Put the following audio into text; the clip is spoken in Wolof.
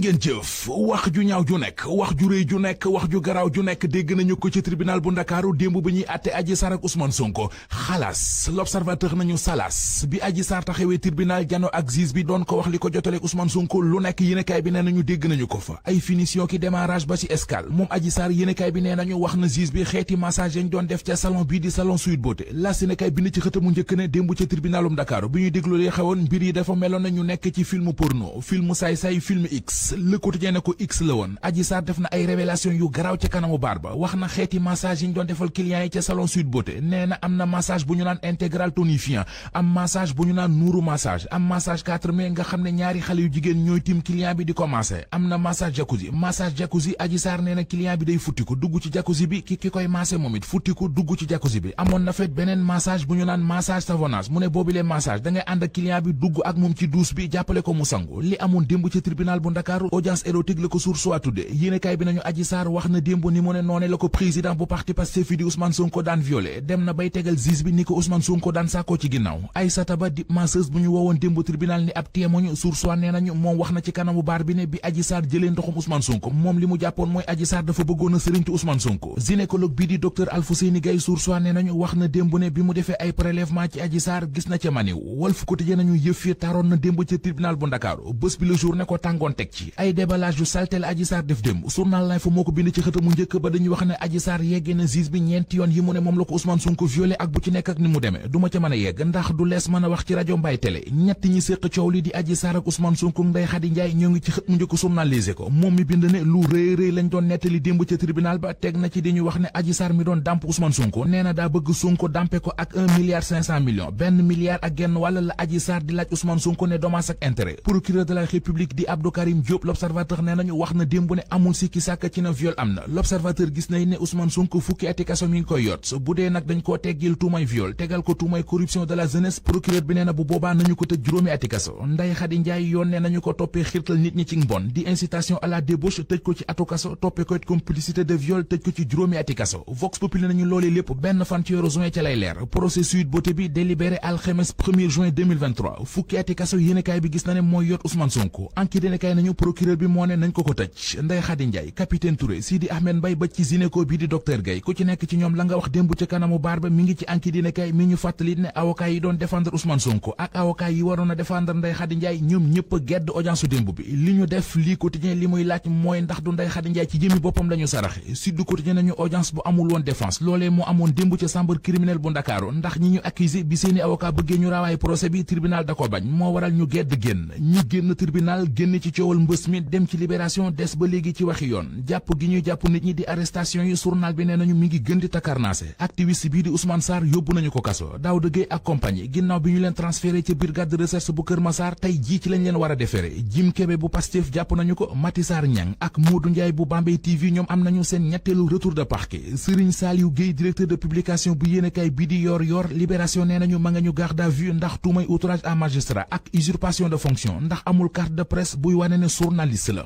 ngeen jëf wax ju ñaaw ju nekk wax ju réy ju nekk wax ju garaaw ju nekk dégg nañu ko ci tribunal bu Ndakaaru démb ba ñuy àtte Adji Sarr ak Ousmane Sonko xalaas l'observateur nañu salas bi Adji Sarr taxawee tribunal jano ak juge bi doon ko wax li ko jotaleeg Ousmane Sonko lu nekk yéenekaay bi nee nañu dégg nañu ko fa ay finition ki démarrage ba ci escale moom Adji Sarr yéenekaay bi nee nañu wax na juge bi xeeti massage yañ doon def ca salon bii di salon Sweet Beauté la yéenekaay bi ci xëtamu njëkk ne démb ca tribunalum Ndakaaru bi ñuy déglu li xewoon mbir yi dafa meloon na ñu nekk ci film porno film saay-saay film X Le Quotidien ne ko X la woon Adji Sarr def na ay révélation yu garaaw ca kanamu baar ba wax na xeeti massage yi ñu doon defal clients yi ca salon Sweet Beauté nee na am na massage bu ñu naan intégral tonifiant am massage bu ñu naan nuuru massage am massage 4 mai nga xam ne ñaari xale yu jigéen ñooy tim client bi di ko massé am na massage jacuzzi Adji Sarr nee na client bi day futtiku dugg ci jacuzzi bi ki koy massé moom it futtiku dugg ci jacuzzi bi amoon na fet beneen massage bu ñu naan massage savonnage mu ne boobilee massage da ngay ànd ak client bi dugg ak moom ci douche bi jàppale ko mu sangu li amoon démb ci tribunal bu Ndakaaru audience érotique la ko Source A tudde yéenekaay bi nañu Adji Sarr wax na démb ni mu ne noone la ko président bu parti Pastef fi di Ousmane Sonko daan violé dem na bay tegal juge bi ni ko Ousmane Sonko daan sàkkoo ci ginnaaw Aïssata Ba di masseuse bu ñu woowoon démb tribunal ni ab témoin Source A nee nañu moom wax na ci kanamu baar bi ne bi Adji Sarr jëlee ndoxum Ousmane Sonko moom li mu jàppoon mooy Adji Sarr dafa bëggoon a sëriñtu Ousmane Sonko gynécologue bi di docteur Alfousseyni Gaye Source A nee nañu wax na démb ne bi mu defee ay prélèvement ci Adji Sarr gis na ca maniw Walf Quotidien nañu yëf yi taroon na démb ca tribunal bu Ndakaaru bés bi le jour ne ko tàngoon teg ci ay déballage yu saltel Adji Sarr def démb journal L'Info moo ko bind ci xëtamu njëkk ba dañuy wax ne Adji Sarr yeggee na juge bi ñeenti yoon yi mu ne moom la ko Ousmane Sonko violé ak bu ci nekk ak ni mu demee duma ca mën a yegg ndax du lees mën a wax ci rajo mbay télé ñett ñi séq coow li di Adji Sarr ak Ousmane Sonko Ndeye Khady Ndiaye ñoo ngi ci xët mu njëkk journalisé ko moom mi bind ne lu rëy rëy lañ doon nettali démb ca tribunal ba teg na ci di ñu wax ne Adji Sarr mi doon dàmp Ousmane Sonko nee na daa bëgg Sonko dàmpe ko ak 1 milliard 500 millions benn milliard ak genn wàll la Adji Sarr di laaj Ousmane Sonko ne dommages ak intérêt procureur de la République di Abdou Karim Diop l'observateur nee nañu wax na démb ne amul sikki sàkk ci na viol am na l'observateur gis nañ ne Ousmane Sonko fukki ati kaso mi ngi koy yot bu dee nag dañ koo teggil tuumay viol tegal ko tuumay corruption de la jeunesse procureur bi nee na bu boobaa nañu ko tëj juróomi ati kaso Ndeye Khady Ndiaye yoon ne nañu ko toppee xirtal nit ñi ci mbon di incitation à la débauche tëj ko ci atu kaso toppee ko it complicité de viol tëj ko ci juróomi ati kaso Vox Populi nañu loolee lépp benn fan ci weeru juin ca lay leer procès Sweet Beauté bi délibéré alxames 1er juin 2023 fukki ati kaso yéenekaay bi gis na ne mooy yot Ousmane Sonko enquête yéenekaay nañu procureur bi moo ne nañ ko tëj Ndeye Khady Ndiaye capitaine Touré Sidi Ahmed Mbaye ba ci gynéco bi di docteur Gaye ku ci nekk ci ñoom la nga wax démb ca kanamu baar ba mi ngi ci enquête yéenekaay mi ñu fàttali ne avocat yi doon défendre Ousmane Sonko ak avocat yi waroon a défendre Ndeye Khady Ndiaye ñoom ñëpp a gedd audience su démb bi li ñu def lii quotidien li muy laaj mooy ndax du Ndeye Khady Ndiaye ci jëmi boppam la ñu saraxe Sud Quotidien nañu audience bu amul woon défense loolee moo amoon démb ca chambre criminelle bu Ndakaaru ndax ñi ñu accusé bi seeni avocat bëggee ñu raawaay procès bi tribunal da ko bañ moo waral ñu gedd ñu génn tribunal génn ci coowal mbës mi dem ci libération des ba léegi ci waxi yoon jàpp gi ñuy jàpp nit ñi di arrestation yi journal bi nee nañu mi ngi gën di takarnaase activiste bii di Ousmane Sarr yóbbu nañu ko kaso Daouda Gueye ak compagnie ginnaaw bi ñu leen transféré ca brigade de recherche bu Kër Massar tey jii ci lañ leen war a defere Jim Kébé bu Pastef jàpp nañu ko Mati Sarr Niang ak Modou Ndiaye bu Bambey TV ñoom am nañu seen ñetteelu retour de parquet Serigne Saliou Gueye directeur de publication bu yéenekaay bii di yor libération nee nañu ma nga ñu garde à vue ndax tuumay outrage à magistrat ak usurpation de fonction ndax amul carte de presse buy wane ne journaliste la